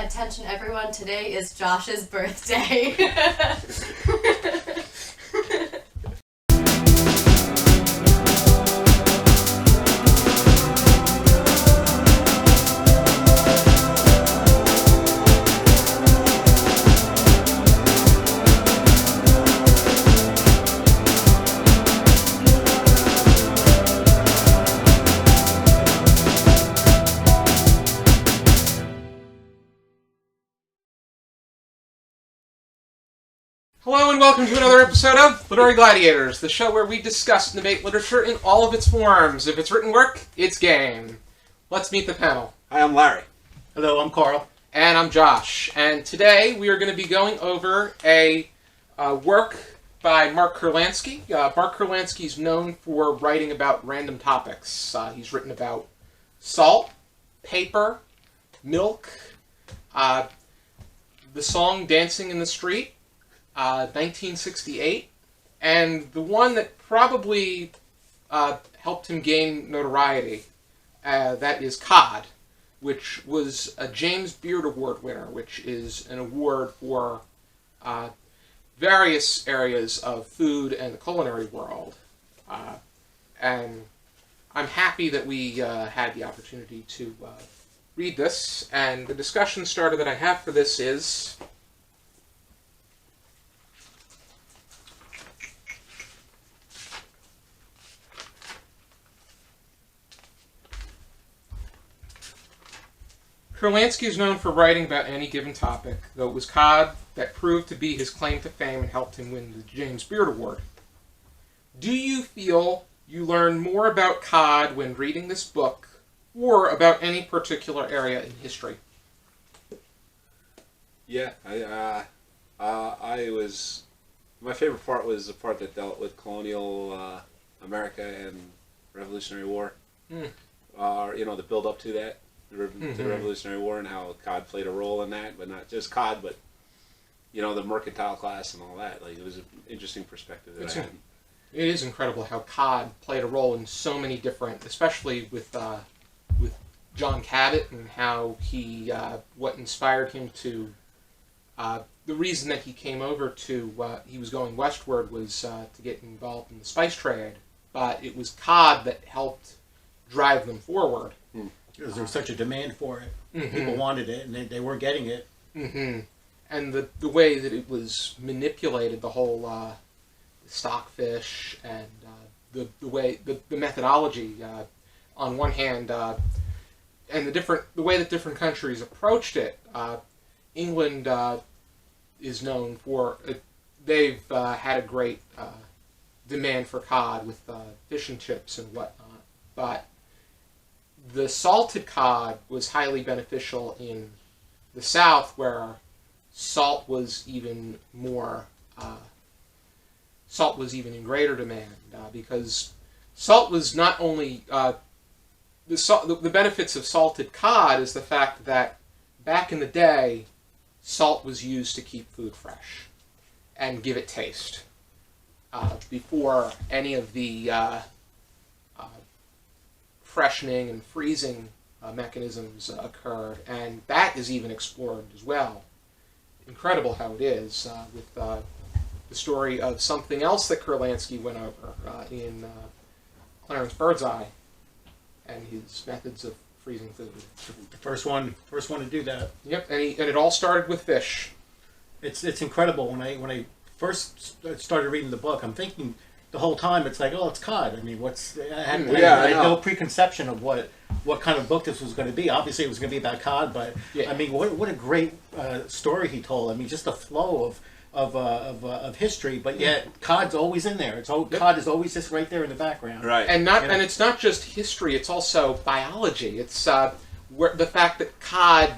Attention everyone, today is Josh's birthday. Hello and welcome to another episode of Literary Gladiators, the show where we discuss and debate literature in all of its forms. If it's written work, it's game. Let's meet the panel. Hi, I'm Larry. Hello, I'm Karl. And I'm Josh. And today we are going to be going over a work by Mark Kurlansky. Mark Kurlansky is known for writing about random topics. He's written about salt, paper, milk, the song Dancing in the Street, 1968, and the one that probably helped him gain notoriety, that is Cod, which was a James Beard Award winner, which is an award for various areas of food and the culinary world. And I'm happy that we had the opportunity to read this, and the discussion starter that I have for this is... Kurlansky is known for writing about any given topic, though it was Cod that proved to be his claim to fame and helped him win the James Beard Award. Do you feel you learn more about Cod when reading this book, or about any particular area in history? Yeah, I was... My favorite part was the part that dealt with colonial America and Revolutionary War. The build-up to that. The Revolutionary War and how Cod played a role in that, but not just Cod, but the mercantile class and all that. Like, it was an interesting perspective that I had. It is incredible how Cod played a role in so many different, especially with John Cabot, and how he what inspired him to the reason that he came over to he was going westward was to get involved in the spice trade, but it was Cod that helped drive them forward. Because there was such a demand for it. People wanted it, and they weren't getting it. And the way that it was manipulated, the whole stockfish, and the way the methodology, on one hand, and the way that different countries approached it. England is known for they've had a great demand for cod with fish and chips and whatnot, but the salted cod was highly beneficial in the South, where salt was even in greater demand, because salt was not only the benefits of salted cod is the fact that back in the day, salt was used to keep food fresh and give it taste before any of the freshening and freezing mechanisms occurred, and that is even explored as well. Incredible how it is, with the story of something else that Kurlansky went over in Clarence Birdseye, and his methods of freezing food. The first one to do that. Yep, and it all started with fish. It's incredible. When I first started reading the book, I'm thinking the whole time, it's like, oh, it's cod. I mean, I had no preconception of what kind of book this was going to be. Obviously, it was going to be about cod, but yeah. I mean, what a great story he told. I mean, just the flow of history, but yet cod's always in there. Cod is always just right there in the background, right? And it's not just history; it's also biology. It's the fact that cod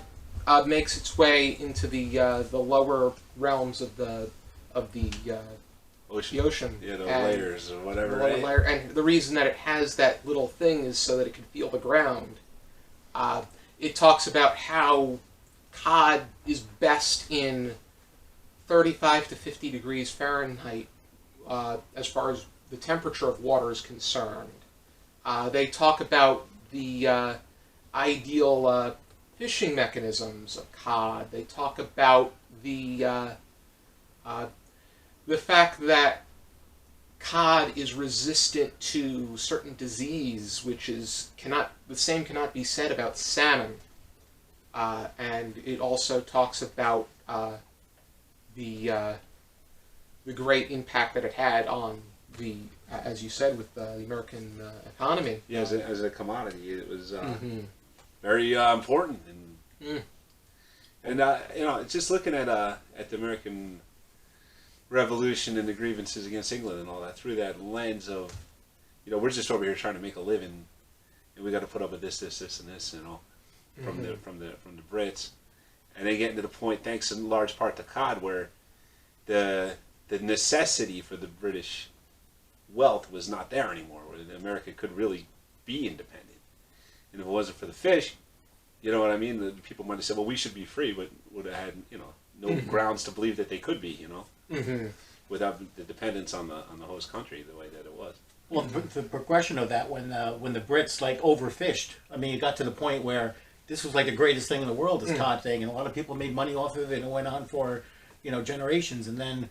makes its way into the lower realms of the ocean. Yeah, the layers or whatever. The layer, and the reason that it has that little thing is so that it can feel the ground. It talks about how cod is best in 35 to 50 degrees Fahrenheit as far as the temperature of water is concerned. They talk about the ideal fishing mechanisms of cod. They talk about the fact that cod is resistant to certain disease, which is the same cannot be said about salmon. And it also talks about the great impact that it had on the, as you said, with the American economy. Yeah, as a commodity, it was very important. And just looking at the American Revolution and the grievances against England and all that through that lens of, we're just over here trying to make a living, and we got to put up with this, and this, from the Brits, and they get into the point, thanks in large part to cod, where the necessity for the British wealth was not there anymore, where America could really be independent. And if it wasn't for the fish, you know what I mean? The people might have said, well, we should be free, but would have had, no grounds to believe that they could be, without the dependence on the host country the way that it was. Well, the progression of that when the Brits overfished, I mean, it got to the point where this was like the greatest thing in the world, this cod thing, and a lot of people made money off of it, and it went on for generations, and then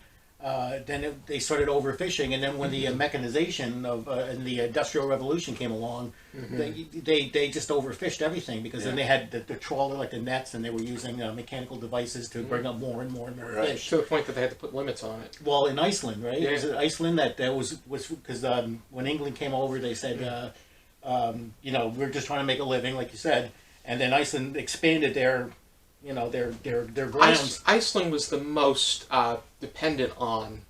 they started overfishing, and then when the mechanization and the Industrial Revolution came along, they just overfished everything, because then they had the trawler, like the nets, and they were using mechanical devices to bring up more and more and more fish. To the point that they had to put limits on it. Well, in Iceland, right? Yeah. Was it Iceland that was because when England came over, they said, we're just trying to make a living, like you said, and then Iceland expanded their grounds. Iceland was the most dependent on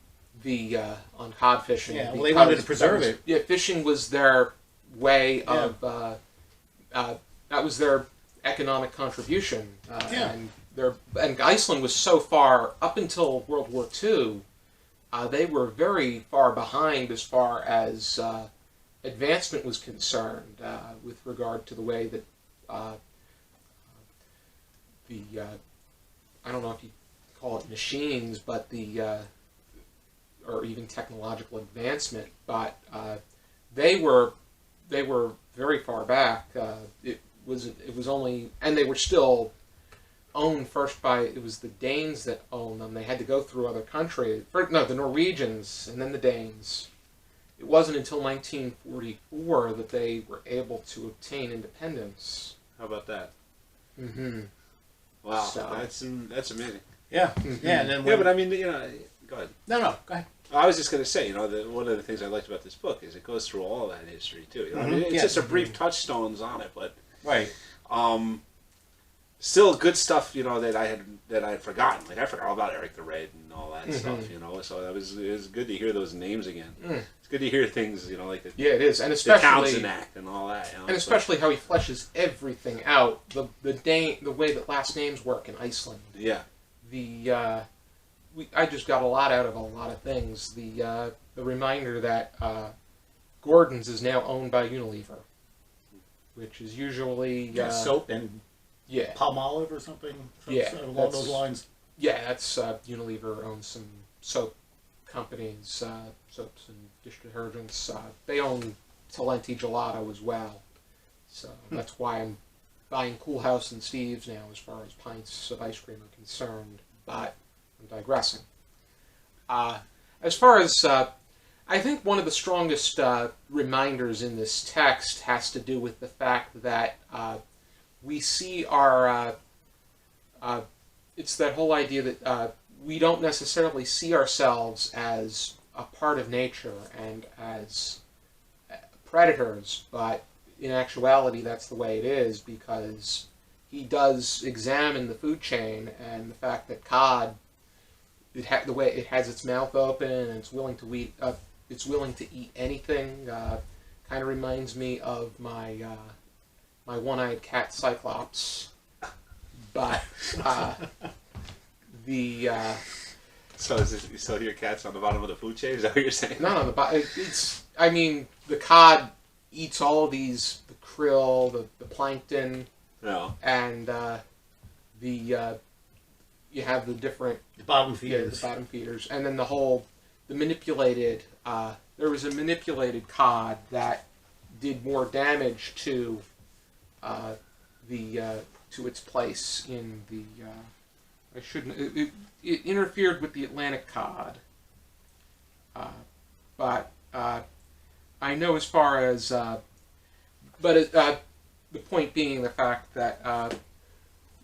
on cod fishing. Yeah, well, they wanted to preserve it. Yeah, fishing was their way of that was their economic contribution. And Iceland was so far up until World War II. They were very far behind as far as advancement was concerned with regard to the way that. I don't know if you call it machines, but or even technological advancement, but they were very far back. It was only, and they were still owned first by, it was the Danes that owned them. They had to go through other countries. The Norwegians and then the Danes. It wasn't until 1944 that they were able to obtain independence. How about that? Mm-hmm. Wow, So. that's amazing. Yeah, yeah, and then but I mean, go ahead. No, go ahead. I was just going to say, one of the things I liked about this book is it goes through all that history too. I mean, it's just a brief touchstones on it, but right. Still good stuff. That I had forgotten. Like I forgot all about Eric the Red and all that stuff. So it was good to hear those names again. It's good to hear things. Like the, yeah, it is, and especially the Townsend Act and all that. And especially how he fleshes everything out. The way that last names work in Iceland. Yeah. I just got a lot out of a lot of things. The reminder that Gordon's is now owned by Unilever, which is usually soap and Palmolive or something. Along those lines. Yeah, that's Unilever owns some soap companies, soaps and dish detergents. They own Talenti Gelato as well, so that's why I'm buying Cool House and Steve's now as far as pints of ice cream are concerned. But I'm digressing. As far as I think one of the strongest reminders in this text has to do with the fact that we see it's that whole idea that we don't necessarily see ourselves as a part of nature and as predators, but in actuality that's the way it is, because he does examine the food chain and the fact that cod, the way it has its mouth open and it's willing to eat anything, kind of reminds me of my my one-eyed cat Cyclops, but So your cat's on the bottom of the food chain? Is that what you're saying? Not on the bottom. The cod eats all of these, the krill, the plankton, and you have the different bottom feeders. The bottom feeders, and then the manipulated. There was a manipulated cod that did more damage to the to its place in the. I shouldn't. It interfered with the Atlantic cod. But I know as far as. The point being the fact that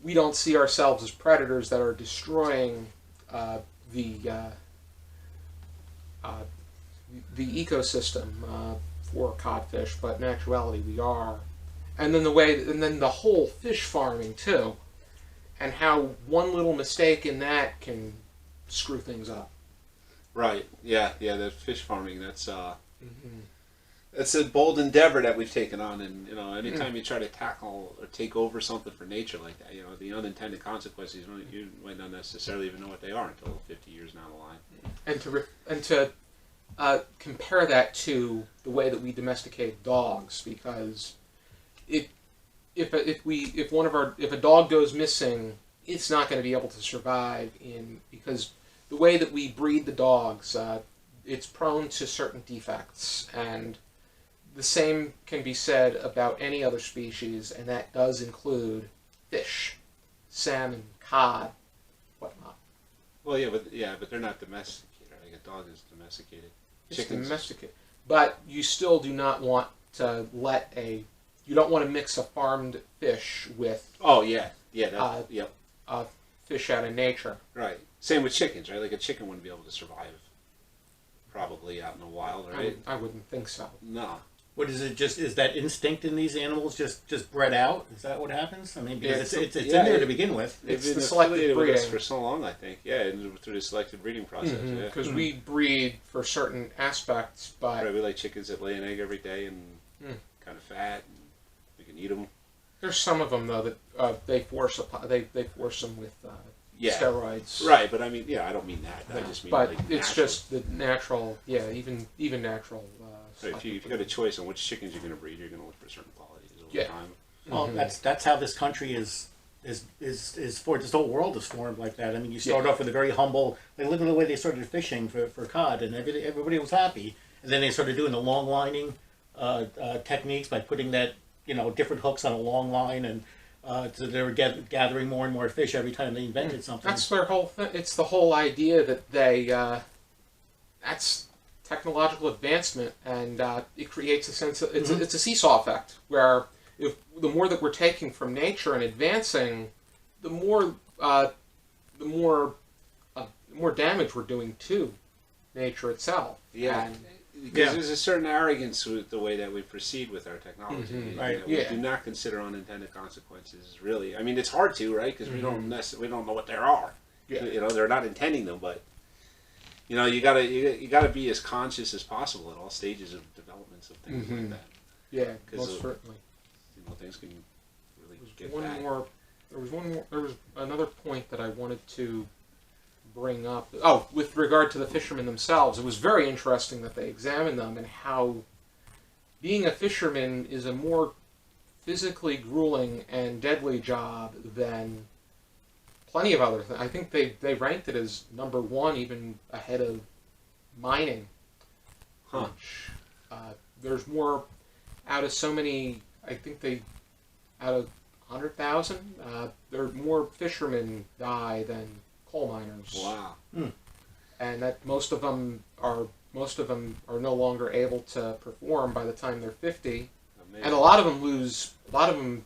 we don't see ourselves as predators that are destroying the ecosystem for codfish, but in actuality we are. And then the whole fish farming too, and how one little mistake in that can screw things up. Right. Yeah. The fish farming. That's It's a bold endeavor that we've taken on, and anytime you try to tackle or take over something for nature like that, the unintended consequences, you might not necessarily even know what they are until 50 years down the line. And to compare that to the way that we domesticate dogs, because if a dog goes missing, it's not going to be able to survive because the way that we breed the dogs, it's prone to certain defects, and the same can be said about any other species, and that does include fish, salmon, cod, whatnot. Well, but they're not domesticated. Like a dog is domesticated. It's domesticated, but you still do not want to you don't want to mix a farmed fish with. Oh yeah, fish out of nature. Right. Same with chickens, right? Like a chicken wouldn't be able to survive, probably out in the wild, right? I wouldn't think so. No. What is it? Is that instinct in these animals just bred out? Is that what happens? I mean, because it's in there to begin with. It's the selective breeding for so long, I think. Yeah, through the selective breeding process. Because we breed for certain aspects, but we like chickens that lay an egg every day and kind of fat, and we can eat them. There's some of them though that they force them with steroids. Right, but I mean, I don't mean that. I just mean. But like it's natural. just the natural. Yeah, even natural. Right, if you've got a choice on which chickens you're going to breed, you're going to look for certain qualities over time. Well, that's how this country is for this whole world is formed like that. I mean, you start off with a very humble. They live in the way they started fishing for cod, and everybody was happy. And then they started doing the long lining techniques by putting that different hooks on a long line, and so they were gathering more and more fish every time they invented something. That's their whole thing. It's the whole idea that they that's technological advancement, and it creates a sense of it's a seesaw effect where the more that we're taking from nature and advancing, the more damage we're doing to nature itself. Yeah. Because there's a certain arrogance with the way that we proceed with our technology. Right. We do not consider unintended consequences, really. I mean, it's hard to, right? Because we don't know what there are. Yeah. They're not intending them, but you gotta be as conscious as possible at all stages of developments of things like that. Yeah, most certainly. Things can really get bad. There was another point that I wanted to bring up. Oh, with regard to the fishermen themselves, it was very interesting that they examined them and how being a fisherman is a more physically grueling and deadly job than plenty of other things. I think they ranked it as number one, even ahead of mining. Which, there's more out of so many. I think out of 100,000, there are more fishermen die than coal miners. Wow. And that most of them are no longer able to perform by the time they're 50. Amazing. And a lot of them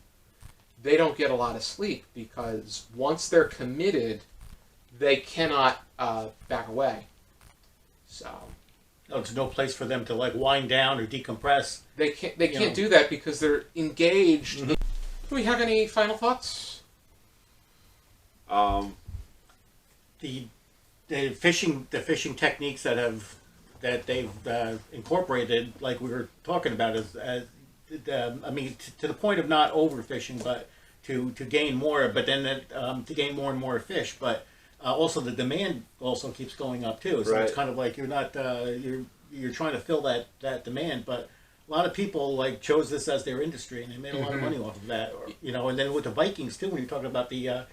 they don't get a lot of sleep because once they're committed, they cannot back away. So. There's no place for them to wind down or decompress. They can't do that because they're engaged. Do we have any final thoughts? The fishing techniques that they've incorporated, like we were talking about, I mean, to the point of not overfishing, but to gain more, but then to gain more and more fish, but also the demand also keeps going up too. So it's kind of like you're not you're trying to fill that demand, but a lot of people chose this as their industry, and they made a lot of money off of that. And then with the Vikings too, when you're talking about the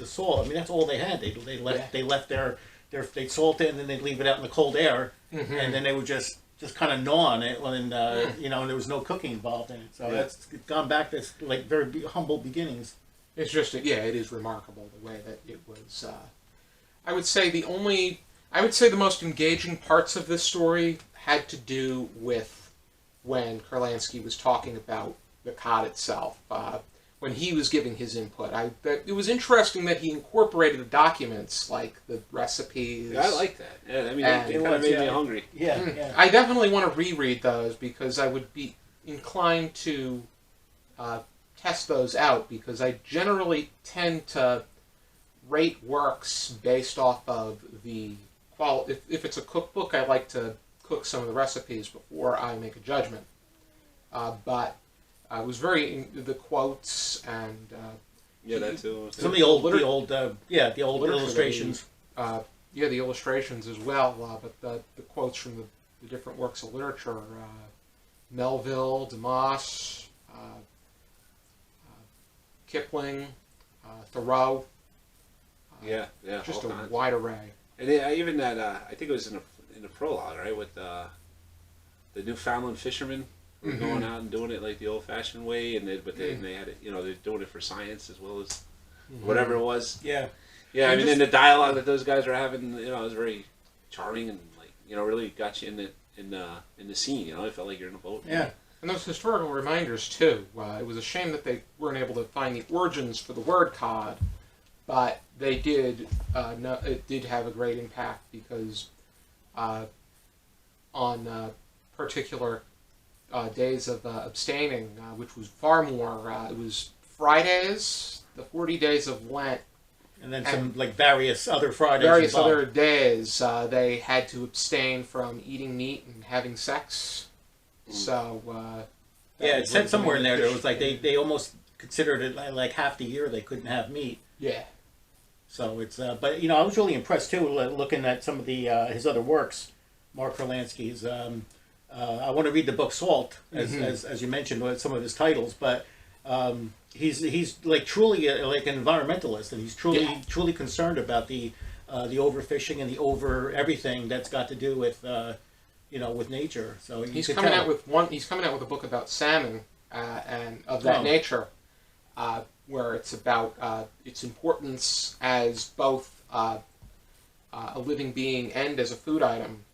salt, I mean that's all they had. They left their they salt it and then they'd leave it out in the cold air, and then they would just just kind of gnaw on it when you know, and there was no cooking involved in it. So that's gone back to like very humble beginnings. It's just it is remarkable the way that it was. I would say the most engaging parts of this story had to do with when Kurlansky was talking about the cod itself. When he was giving his input, it was interesting that he incorporated the documents, like the recipes. Yeah, I like that. Yeah, I mean, it kind of made me hungry. Yeah. I definitely want to reread those because I would be inclined to test those out, because I generally tend to rate works based off of the quality. If it's a cookbook, I like to cook some of the recipes before I make a judgment. But I was very the quotes and that too. Some of the old illustrations. The illustrations as well. But the quotes from the different works of literature, Melville, Dumas, Kipling, Thoreau. all Just a kinds. wide array. And even that, I think it was in the prologue, right, with the Newfoundland fishermen who were going out and doing it like the old-fashioned way, and they had it, they're doing it for science as well as whatever it was. Yeah. Yeah, I mean, in the dialogue that those guys were having, it was very charming and really got you in the scene. It felt like you're in a boat. Yeah. And those historical reminders too. It was a shame that they weren't able to find the origins for the word cod, but they did. It did have a great impact because on particular days of abstaining, which was far more. It was Fridays, the 40 days of Lent, and then some like various other Fridays. Various other days, they had to abstain from eating meat and having sex. So it said somewhere in there that it was like they almost considered it like half the year they couldn't have meat. Yeah. So it's but I was really impressed too looking at some of the his other works, Mark Kurlansky's. I want to read the book Salt as you mentioned with some of his titles, but he's like truly like an environmentalist, and he's truly concerned about the overfishing and the over everything that's got to do with with nature. So he's coming out with a book about salmon and of that nature, where it's about its importance as both a living being and as a food item.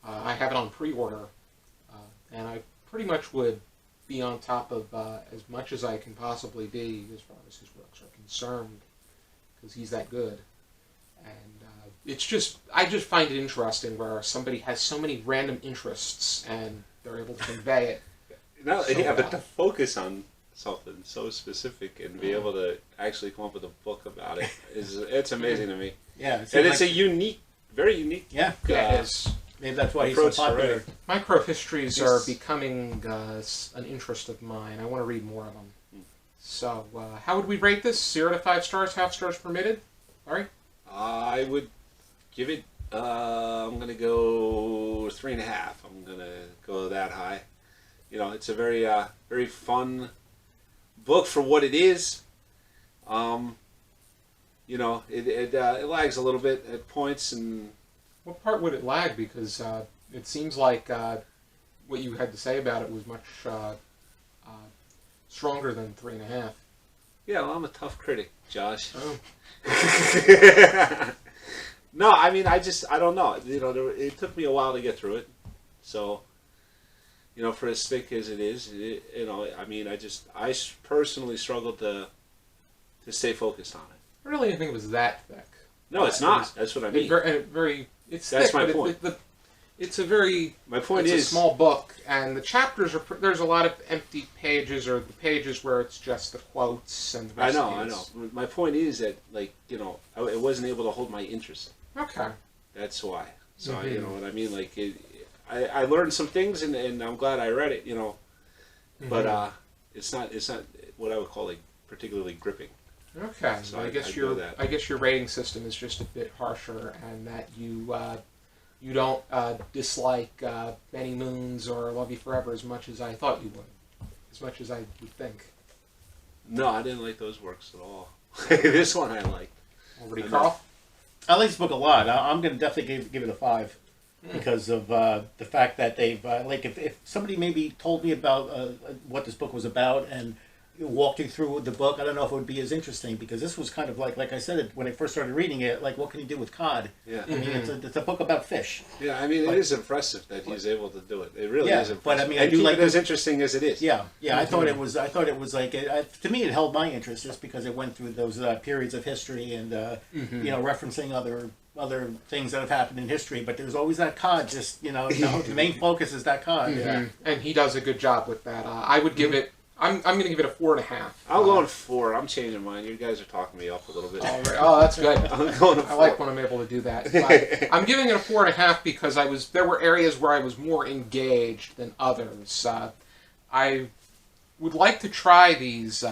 I have it on pre-order, and I pretty much would be on top of as much as I can possibly be as far as his works are concerned, because he's that good. And I just find it interesting where somebody has so many random interests and they're able to convey it. But to focus on something so specific and be able to actually come up with a book about it it's amazing to me. Yeah, and it's a very unique. Yeah, it is. Maybe that's why he's so popular. Microhistories are becoming an interest of mine. I want to read more of them. So, how would we rate this? 0 to 5 stars, half stars permitted? Larry? I would give it. I'm gonna go 3.5. I'm gonna go that high. It's a very very fun book for what it is. It lags a little bit at points and. What part would it lag? Because it seems like what you had to say about it was much stronger than 3.5. Yeah, well, I'm a tough critic, Josh. Oh. No, I mean, I don't know. It took me a while to get through it. So, for as thick as it is, I mean, I personally struggled to stay focused on it. I really didn't think it was that thick. No, it's not. That's what I mean. It's That's thick, my but point. It's a very. My point it's is a small book, and the chapters are. There's a lot of empty pages, or the pages where it's just the quotes and the recipes. I know. My point is that, I wasn't able to hold my interest. Okay. That's why. So you know what I mean. I learned some things, and I'm glad I read it. But it's not what I would call particularly gripping. Okay, so I guess your rating system is just a bit harsher, and that you don't dislike Many Moons or Love You Forever as much as I thought you would, as much as I would think. No, I didn't like those works at all. This one I liked. Already, Karl? I like this book a lot. I'm going to definitely give it a 5. because of the fact that they've like if somebody maybe told me about what this book was about and walked you through the book, I don't know if it would be as interesting, because this was kind of like I said when I first started reading it, like what can you do with cod? Yeah. I mean it's a book about fish. Yeah, I mean it is impressive that he's able to do it. It really is impressive. But I mean and I do keep like it as interesting as it is. Yeah, I thought it was like to me it held my interest just because it went through those periods of history and referencing other things that have happened in history, but there's always that cod. Just the main focus is that cod. Yeah, and he does a good job with that. I would give it. I'm going to give it a 4.5. I'm going 4. I'm changing mine. You guys are talking me up a little bit. All right. Oh, that's good. I'm going to 4. I like when I'm able to do that. But I'm giving it a 4.5 because there were areas where I was more engaged than others. I would like to try these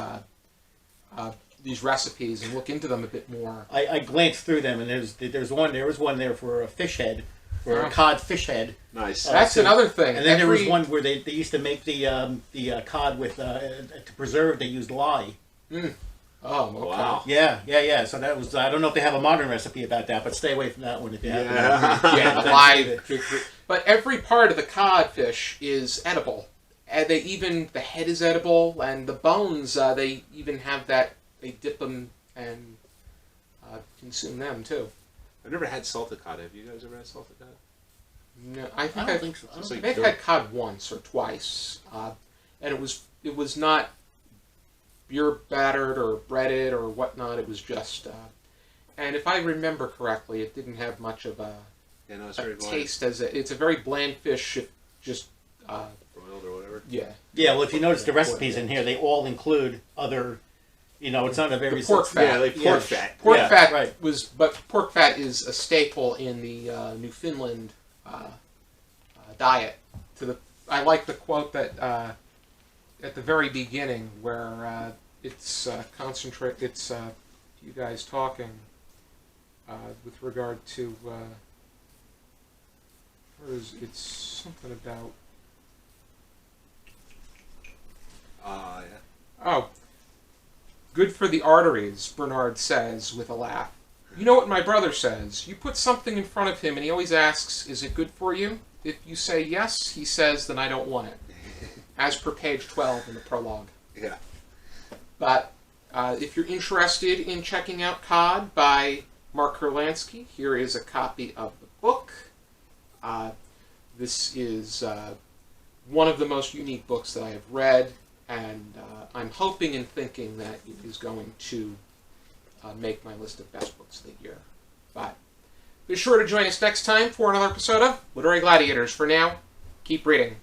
recipes and look into them a bit more. I glanced through them, and there was one there for a fish head, for a cod fish head. Nice. That's another thing. And then there was one where they used to make the cod with to preserve. They used lye. Mm. Oh, okay. Wow. Yeah. So that was. I don't know if they have a modern recipe about that, but stay away from that one if you have. Yeah, lye. But every part of the codfish is edible. And the head is edible, and the bones. They even have that. They dip them and consume them too. I've never had salted cod. Have you guys ever had salted cod? No, I I don't think so. I think I've had cod once or twice, and it was not beer battered or breaded or whatnot. It was just, and if I remember correctly, it didn't have much of a taste it's a very bland fish, just broiled or whatever. Yeah. Yeah. Well, if you notice the recipes in here, they all include other. It's not a very pork fat. Yeah, like pork fat. Pork fat right. but pork fat is a staple in the Newfoundland diet. I like the quote that at the very beginning where it's concentrate. It's you guys talking with regard to. It's something about. Yeah. Oh. Good for the arteries, Bernard says with a laugh. You know what my brother says. You put something in front of him and he always asks, is it good for you? If you say yes, he says, then I don't want it. As per page 12 in the prologue. Yeah. But if you're interested in checking out Cod by Mark Kurlansky, here is a copy of the book. This is one of the most unique books that I have read. And I'm hoping and thinking that it is going to make my list of best books of the year. But be sure to join us next time for another episode of Literary Gladiators. For now, keep reading.